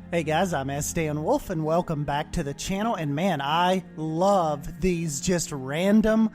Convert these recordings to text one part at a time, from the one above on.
Hey guys, I'm Stan Wolf and welcome back to the channel. And man, I love these just random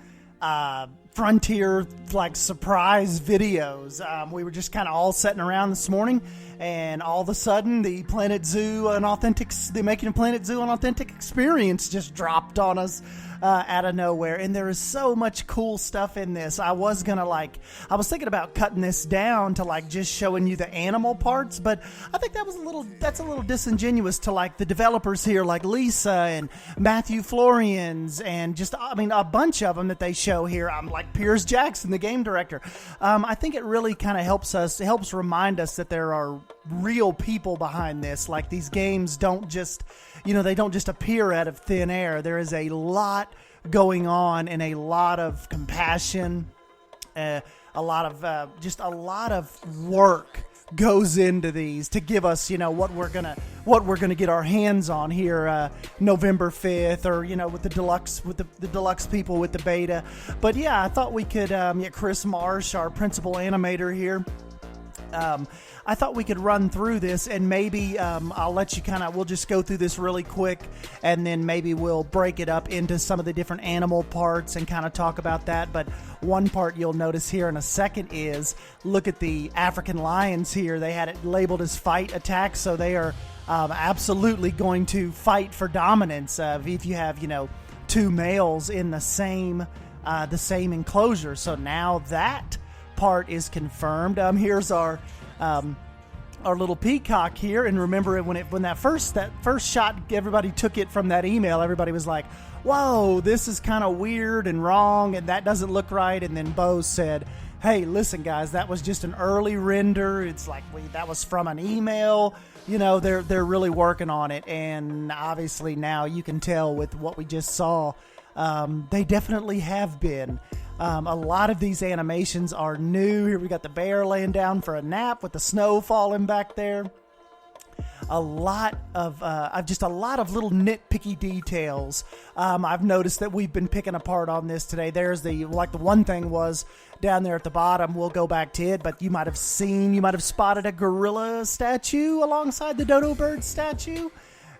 frontier like surprise videos. We were just kind of all sitting around this morning, and all of a sudden the Making a Planet Zoo an Authentic Experience just dropped on us out of nowhere. And there is so much cool stuff in this. I was thinking about cutting this down to like just showing you the animal parts, but I think that's a little disingenuous to like the developers here, like Lisa and Matthew Florians, and just a bunch of them that they show here. I'm like Piers Jackson, the game director. I think it really kind of helps remind us that there are real people behind this. Like, these games don't just, they don't just appear out of thin air. There is a lot going on, and a lot of compassion, a lot of work goes into these to give us, what we're gonna get our hands on here, November 5th, or with the deluxe people with the beta. But yeah, I thought we could get Chris Marsh, our principal animator here. I thought we could run through this, and maybe I'll let you we'll just go through this really quick, and then maybe we'll break it up into some of the different animal parts and kind of talk about that. But one part you'll notice here in a second is, look at the African lions here. They had it labeled as fight attack, so they are absolutely going to fight for dominance if you have, two males in the same enclosure. So now that part is confirmed. Here's our little peacock here, and remember when that first shot, everybody took it from that email. Everybody was like, "Whoa, this is kind of weird and wrong, and that doesn't look right." And then Bo said, "Hey, listen, guys, that was just an early render. It's like that was from an email. They're really working on it." And obviously now you can tell with what we just saw, they definitely have been. A lot of these animations are new. Here we got the bear laying down for a nap with the snow falling back there. A lot of little nitpicky details. I've noticed that we've been picking apart on this today. There's the one thing was down there at the bottom. We'll go back to it, but you might have spotted a gorilla statue alongside the dodo bird statue.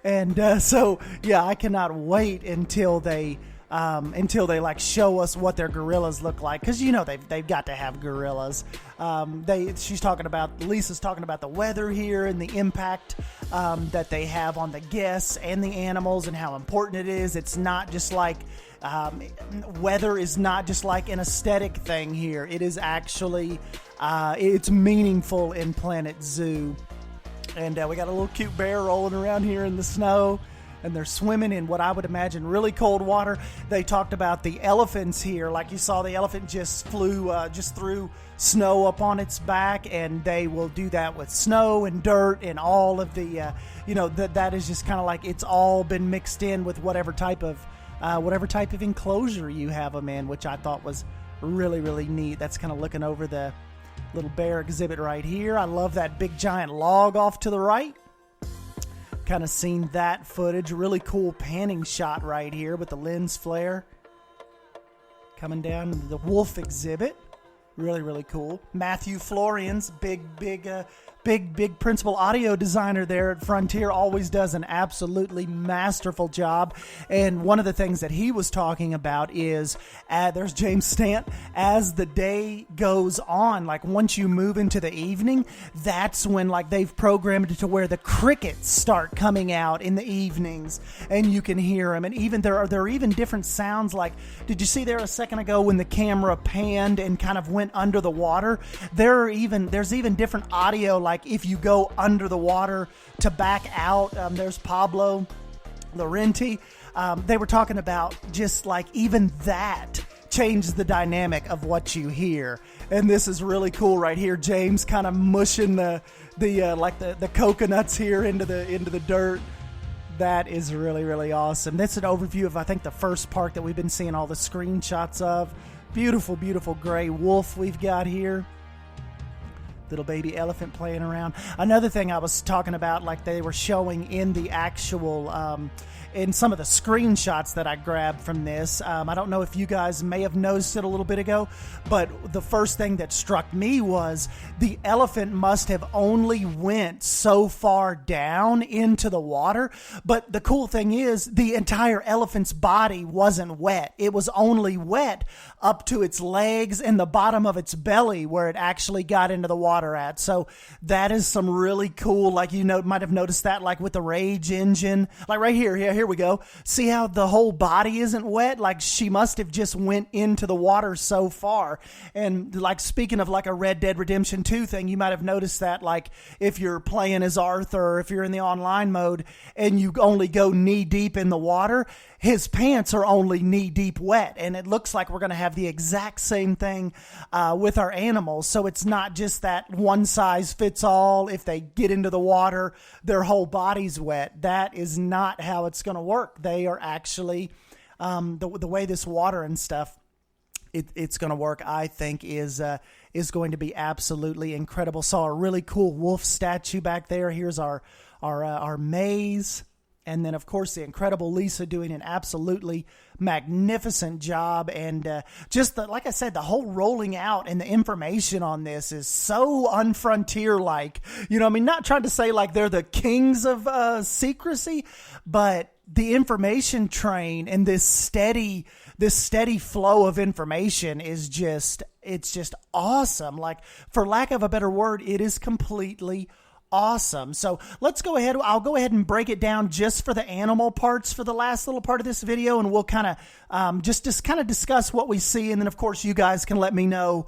And so yeah, I cannot wait until they show us what their gorillas look like, because they've got to have gorillas. Lisa's talking about the weather here and the impact that they have on the guests and the animals, and how important it is. It's not just like weather is not just like an aesthetic thing here. It is actually it's meaningful in Planet Zoo. And we got a little cute bear rolling around here in the snow, and they're swimming in what I would imagine really cold water. They talked about the elephants here. Like you saw, the elephant just threw snow up on its back, and they will do that with snow and dirt and all of the, that is just kind of like it's all been mixed in with whatever type of enclosure you have them in, which I thought was really, really neat. That's kind of looking over the little bear exhibit right here. I love that big giant log off to the right. Kind of seen that footage. Really cool panning shot right here with the lens flare coming down into the wolf exhibit. Really, really cool. Matthew Florians, big principal audio designer there at Frontier, always does an absolutely masterful job. And one of the things that he was talking about is, there's James Stant, as the day goes on, like once you move into the evening, that's when like they've programmed it to where the crickets start coming out in the evenings, and you can hear them. And even there are even different sounds. Like, did you see there a second ago when the camera panned and kind of went under the water? There's even different audio, like if you go under the water to back out. There's Pablo Laurenti. They were talking about just like even that changes the dynamic of what you hear. And this is really cool right here. James kind of mushing the coconuts here into the dirt. That is really, really awesome. That's an overview of, I think, the first park that we've been seeing all the screenshots of. Beautiful, beautiful gray wolf we've got here. Little baby elephant playing around. Another thing I was talking about, like they were showing in the actual, in some of the screenshots that I grabbed from this. I don't know if you guys may have noticed it a little bit ago, but the first thing that struck me was the elephant must have only went so far down into the water. But the cool thing is the entire elephant's body wasn't wet. It was only wet up to its legs and the bottom of its belly where it actually got into the water at. So that is some really cool, like you might have noticed that like with the Rage engine, like right here, here we go. See how the whole body isn't wet? Like she must have just went into the water so far. And like speaking of like a Red Dead Redemption 2 thing, you might have noticed that like if you're playing as Arthur, or if you're in the online mode and you only go knee deep in the water, his pants are only knee deep wet. And it looks like we're going to have the exact same thing with our animals. So it's not just that one size fits all. If they get into the water, their whole body's wet. That is not how it's going to work. They are actually, the way this water and stuff, it's going to work, I think, is going to be absolutely incredible. Saw a really cool wolf statue back there. Here's our maze. And then, of course, the incredible Lisa doing an absolutely magnificent job. And just, like I said, the whole rolling out and the information on this is so unfrontier-like. You know, I mean, not trying to say like they're the kings of secrecy, but the information train and this steady flow of information is it's just awesome. Like, for lack of a better word, it is completely awesome. So let's go ahead. I'll go ahead and break it down just for the animal parts for the last little part of this video, and we'll kind of just kind of discuss what we see, and then of course you guys can let me know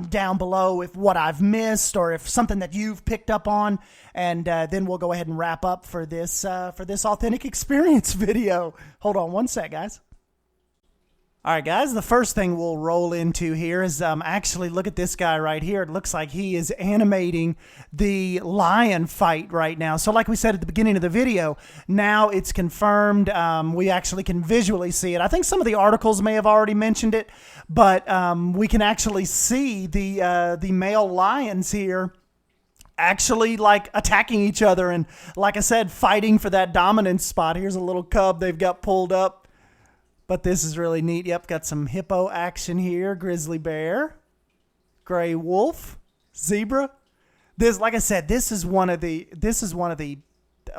down below if what I've missed or if something that you've picked up on, and then we'll go ahead and wrap up for this authentic experience video. Hold on one sec, guys. All right, guys, the first thing we'll roll into here is actually look at this guy right here. It looks like he is animating the lion fight right now. So like we said at the beginning of the video, now it's confirmed. We actually can visually see it. I think some of the articles may have already mentioned it, but we can actually see the male lions here actually like attacking each other and, like I said, fighting for that dominance spot. Here's a little cub they've got pulled up. But this is really neat. Yep, got some hippo action here. Grizzly bear, gray wolf, zebra. This, like I said, this is one of the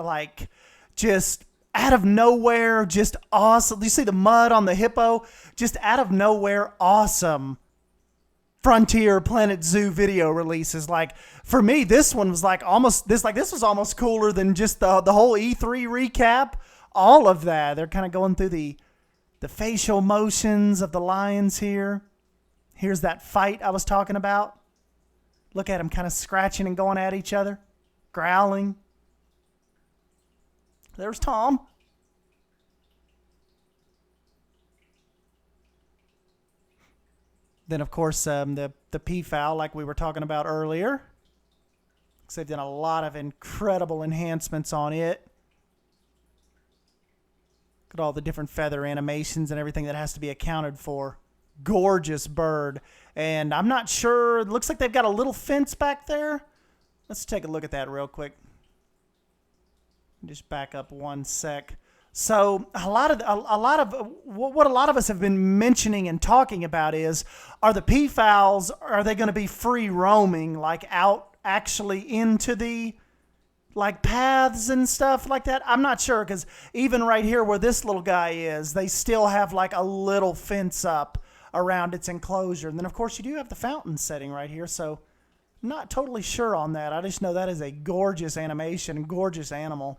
like just out of nowhere, just awesome. You see the mud on the hippo? Just out of nowhere, awesome Frontier Planet Zoo video releases. Like for me, this one was like almost this was almost cooler than just the whole E3 recap. All of that. They're kind of going through the facial motions of the lions here. Here's that fight I was talking about. Look at them kind of scratching and going at each other, growling. There's Tom. Then, of course, the peafowl, like we were talking about earlier. They've done a lot of incredible enhancements on it. Look at all the different feather animations and everything that has to be accounted for. Gorgeous bird. And I'm not sure. It looks like they've got a little fence back there. Let's take a look at that real quick. Just back up one sec. So what a lot of us have been mentioning and talking about is, are the peafowls, are they going to be free roaming, like out actually into the like paths and stuff like that? I'm not sure, because even right here where this little guy is, they still have like a little fence up around its enclosure. And then of course you do have the fountain setting right here, so I'm not totally sure on that. I just know that is a gorgeous animation, gorgeous animal.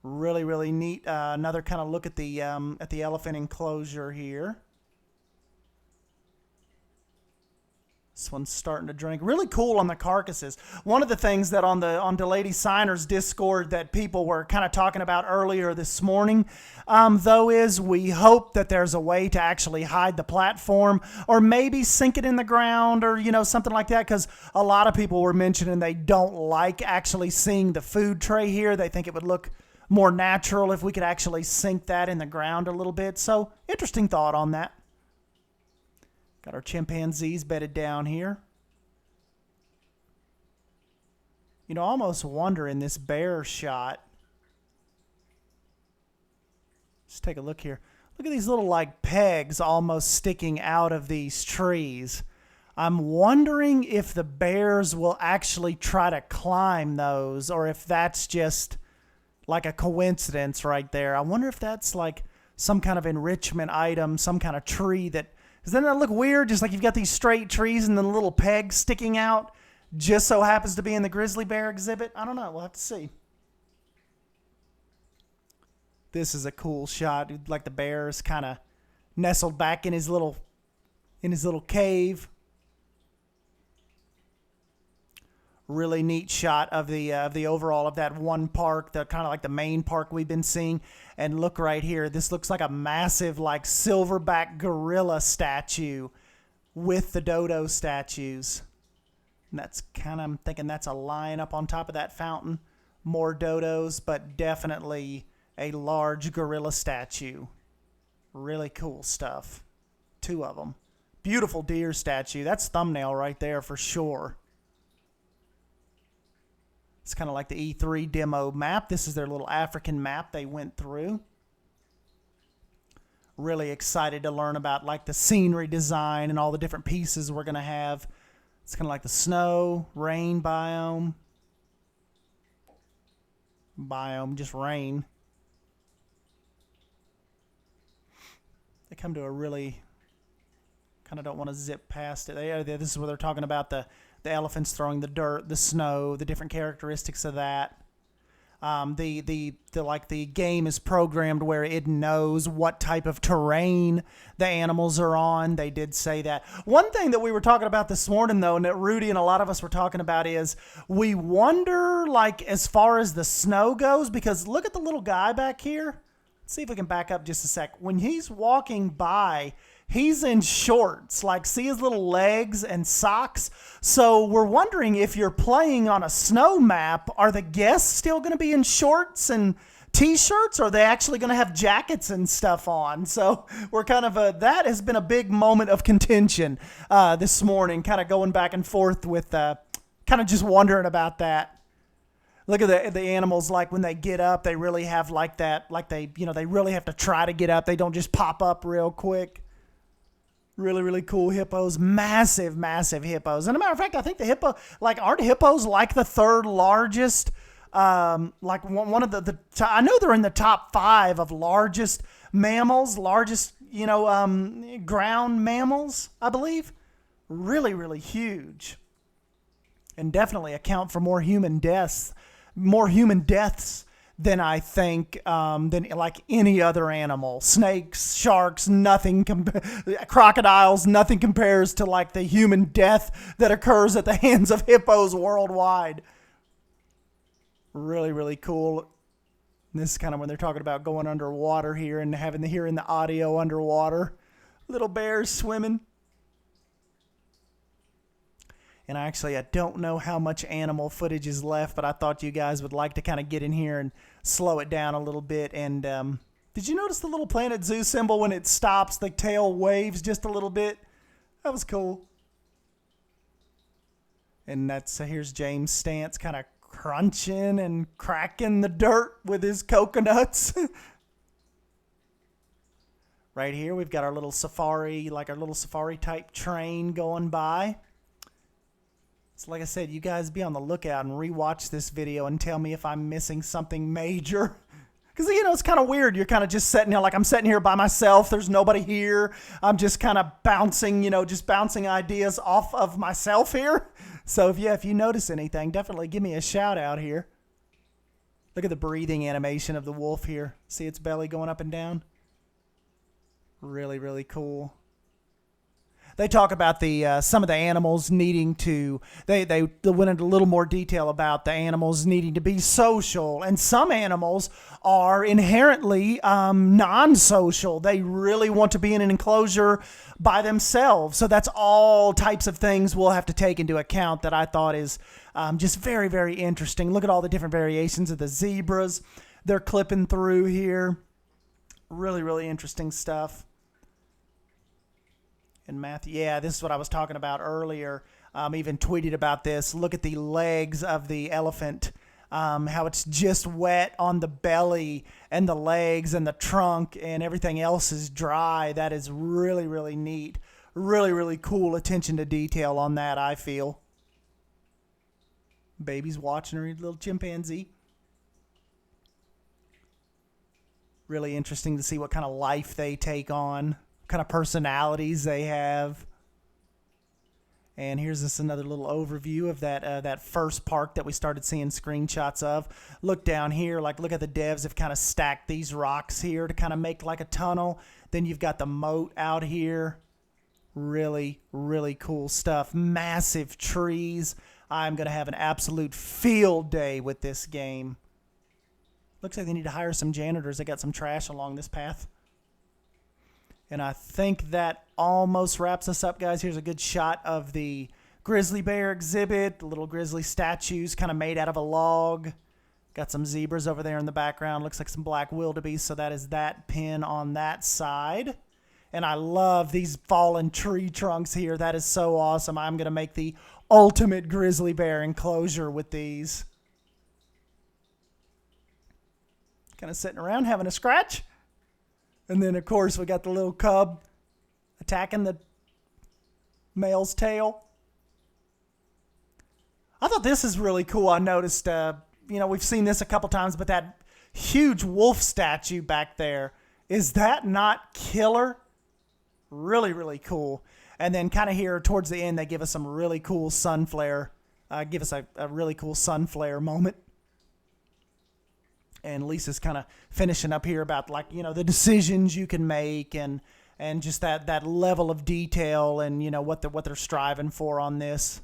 Really, really neat. Another kind of look at the elephant enclosure here. This one's starting to drink. Really cool on the carcasses. One of the things that on the Lady Signer's Discord that people were kind of talking about earlier this morning, though, is we hope that there's a way to actually hide the platform or maybe sink it in the ground or, you know, something like that, because a lot of people were mentioning they don't like actually seeing the food tray here. They think it would look more natural if we could actually sink that in the ground a little bit. So, interesting thought on that. Got our chimpanzees bedded down here. You know, I almost wonder in this bear shot. Let's take a look here. Look at these little like pegs almost sticking out of these trees. I'm wondering if the bears will actually try to climb those, or if that's just like a coincidence right there. I wonder if that's like some kind of enrichment item, some kind of tree that, doesn't that look weird? Just like you've got these straight trees and then little pegs sticking out, just so happens to be in the grizzly bear exhibit. I don't know. We'll have to see. This is a cool shot. Like the bear's kind of nestled back in his little cave. Really neat shot of the overall of that one park, the kind of like the main park we've been seeing. And look right here. This looks like a massive like silverback gorilla statue with the dodo statues. And that's kind of, I'm thinking that's a lion up on top of that fountain. More dodos, but definitely a large gorilla statue. Really cool stuff. 2 of them. Beautiful deer statue. That's thumbnail right there for sure. It's kind of like the E3 demo map. This is their little African map they went through. Really excited to learn about like the scenery design and all the different pieces we're going to have. It's kind of like the snow, rain biome. Just rain. They come to a really, kind of don't want to zip past it. This is where they're talking about the elephants throwing the dirt, the snow, the different characteristics of that. The game is programmed where it knows what type of terrain the animals are on. They did say that. One thing that we were talking about this morning, though, and that Rudy and a lot of us were talking about, is we wonder, like, as far as the snow goes, because look at the little guy back here. Let's see if we can back up just a sec. When he's walking by, he's in shorts, like see his little legs and socks. So we're wondering, if you're playing on a snow map, are the guests still going to be in shorts and t-shirts, or are they actually going to have jackets and stuff on? So we're kind of that has been a big moment of contention this morning, kind of going back and forth with kind of just wondering about that. Look at the animals, like when they get up, they really have like that, like they really have to try to get up. They don't just pop up real quick. Really, really cool hippos. Massive, massive hippos. And as a matter of fact, I think the hippo, like, aren't hippos like the 3rd largest, like one of the I know they're in the top 5 of largest mammals, largest, ground mammals, I believe. Really, really huge. And definitely account for more human deaths than I think, than like any other animal. Snakes, sharks, crocodiles, nothing compares to like the human death that occurs at the hands of hippos worldwide. Really, really cool. And this is kind of when they're talking about going underwater here and hearing the audio underwater. Little bears swimming. And I don't know how much animal footage is left, but I thought you guys would like to kind of get in here and slow it down a little bit. And did you notice the little Planet Zoo symbol when it stops, the tail waves just a little bit? That was cool. And here's James Stantz kind of crunching and cracking the dirt with his coconuts. Right here, we've got our little safari, like our little safari type train going by. So like I said, you guys be on the lookout and rewatch this video and tell me if I'm missing something major. Because, it's kind of weird. You're kind of just sitting here, like I'm sitting here by myself. There's nobody here. I'm just kind of bouncing, just bouncing ideas off of myself here. So if you notice anything, definitely give me a shout out here. Look at the breathing animation of the wolf here. See its belly going up and down? Really, really cool. They talk about some of the animals needing to, they went into a little more detail about the animals needing to be social. And some animals are inherently non-social. They really want to be in an enclosure by themselves. So that's all types of things we'll have to take into account that I thought is just very, very interesting. Look at all the different variations of the zebras they're clipping through here. Really, really interesting stuff. And Matthew, yeah, this is what I was talking about earlier. even tweeted about this. Look at the legs of the elephant, how it's just wet on the belly and the legs and the trunk, and everything else is dry. That is really, really neat. Really, really cool attention to detail on that, I feel. Baby's watching her little chimpanzee. Really interesting to see what kind of life they take on, what kind of personalities they have. And here's just another little overview of that first park that we started seeing screenshots of. Look down here, like look at the devs have kind of stacked these rocks here to kind of make like a tunnel. Then you've got the moat out here. Really, really cool stuff. Massive trees. I'm going to have an absolute field day with this game. Looks like they need to hire some janitors. They got some trash along this path. And I think that almost wraps us up, guys. Here's a good shot of the grizzly bear exhibit. The little grizzly statues kind of made out of a log. Got some zebras over there in the background. Looks like some black wildebeest. So that is that pin on that side. And I love these fallen tree trunks here. That is so awesome. I'm going to make the ultimate grizzly bear enclosure with these. Kind of sitting around having a scratch. And then, of course, we got the little cub attacking the male's tail. I thought this is really cool. I noticed, we've seen this a couple times, but that huge wolf statue back there, is that not killer? Really, really cool. And then kind of here towards the end, they give us some really cool sun flare. Give us a really cool sun flare moment. And Lisa's kind of finishing up here about the decisions you can make and just that level of detail and what they're striving for on this.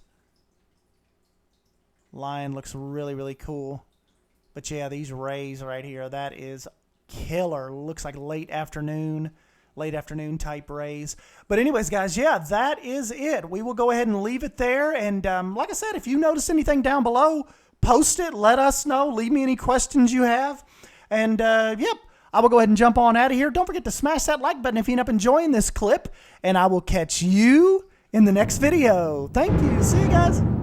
Lion looks really, really cool. But yeah, these rays right here, that is killer. Looks like late afternoon type rays. But anyways, guys, yeah, that is it. We will go ahead and leave it there. And like I said, if you notice anything down below, post it, let us know, leave me any questions you have. And yep, I will go ahead and jump on out of here. Don't forget to smash that like button if you end up enjoying this clip, and I will catch you in the next video. Thank you. See you guys.